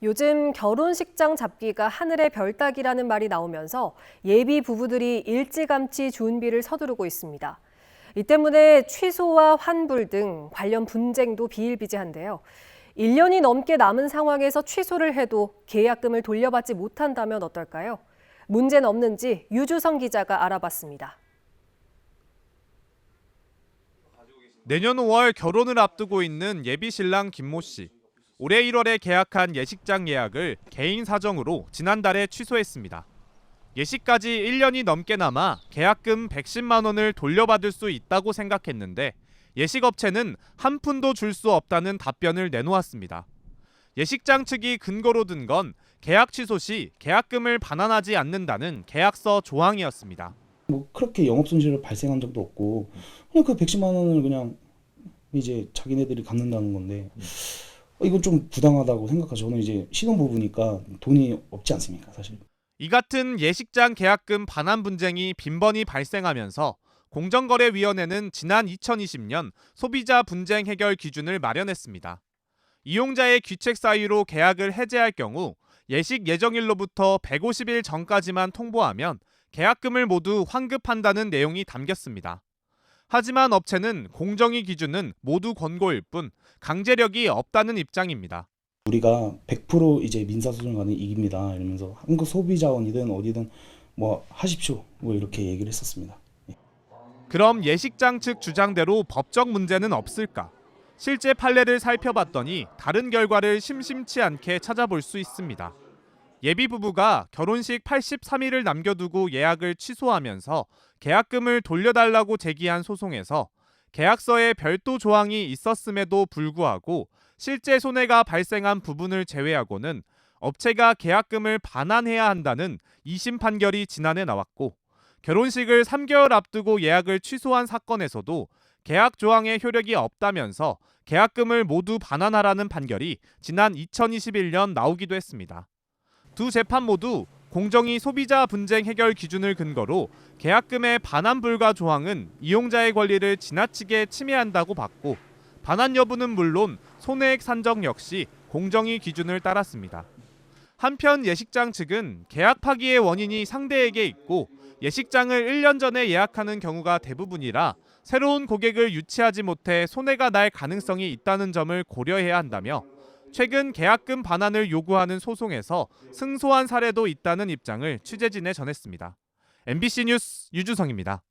요즘 결혼식장 잡기가 하늘의 별 따기라는 말이 나오면서 예비 부부들이 일찌감치 준비를 서두르고 있습니다. 이 때문에 취소와 환불 등 관련 분쟁도 비일비재한데요. 1년이 넘게 남은 상황에서 취소를 해도 계약금을 돌려받지 못한다면 어떨까요? 문제는 없는지 유주성 기자가 알아봤습니다. 내년 5월 결혼을 앞두고 있는 예비 신랑 김모 씨. 올해 1월에 계약한 예식장 예약을 개인 사정으로 지난달에 취소했습니다. 예식까지 1년이 넘게 남아 계약금 110만 원을 돌려받을 수 있다고 생각했는데 예식업체는 한 푼도 줄 수 없다는 답변을 내놓았습니다. 예식장 측이 근거로 든 건 계약 취소 시 계약금을 반환하지 않는다는 계약서 조항이었습니다. 뭐 그렇게 영업 손실을 발생한 적도 없고 그냥 그 110만 원을 그냥 이제 자기네들이 갚는다는 건데 이건 좀 부당하다고 생각하죠. 저는 이제 신혼부부니까 돈이 없지 않습니까, 사실. 이 같은 예식장 계약금 반환 분쟁이 빈번히 발생하면서 공정거래위원회는 지난 2020년 소비자 분쟁 해결 기준을 마련했습니다. 이용자의 귀책 사유로 계약을 해지할 경우 예식 예정일로부터 150일 전까지만 통보하면 계약금을 모두 환급한다는 내용이 담겼습니다. 하지만 업체는 공정위 기준은 모두 권고일 뿐 강제력이 없다는 입장입니다. 우리가 100% 이제 민사소송 가는 이깁니다. 이러면서 한국 소비자원이든 어디든 뭐 하십시오. 뭐 이렇게 얘기를 했었습니다. 그럼 예식장 측 주장대로 법적 문제는 없을까? 실제 판례를 살펴봤더니 다른 결과를 심심치 않게 찾아볼 수 있습니다. 예비 부부가 결혼식 83일을 남겨두고 예약을 취소하면서 계약금을 돌려달라고 제기한 소송에서 계약서에 별도 조항이 있었음에도 불구하고 실제 손해가 발생한 부분을 제외하고는 업체가 계약금을 반환해야 한다는 2심 판결이 지난해 나왔고 결혼식을 3개월 앞두고 예약을 취소한 사건에서도 계약 조항의 효력이 없다면서 계약금을 모두 반환하라는 판결이 지난 2021년 나오기도 했습니다. 두 재판 모두 공정위 소비자 분쟁 해결 기준을 근거로 계약금의 반환 불가 조항은 이용자의 권리를 지나치게 침해한다고 봤고 반환 여부는 물론 손해액 산정 역시 공정위 기준을 따랐습니다. 한편 예식장 측은 계약 파기의 원인이 상대에게 있고 예식장을 1년 전에 예약하는 경우가 대부분이라 새로운 고객을 유치하지 못해 손해가 날 가능성이 있다는 점을 고려해야 한다며 최근 계약금 반환을 요구하는 소송에서 승소한 사례도 있다는 입장을 취재진에 전했습니다. MBC 뉴스 유주성입니다.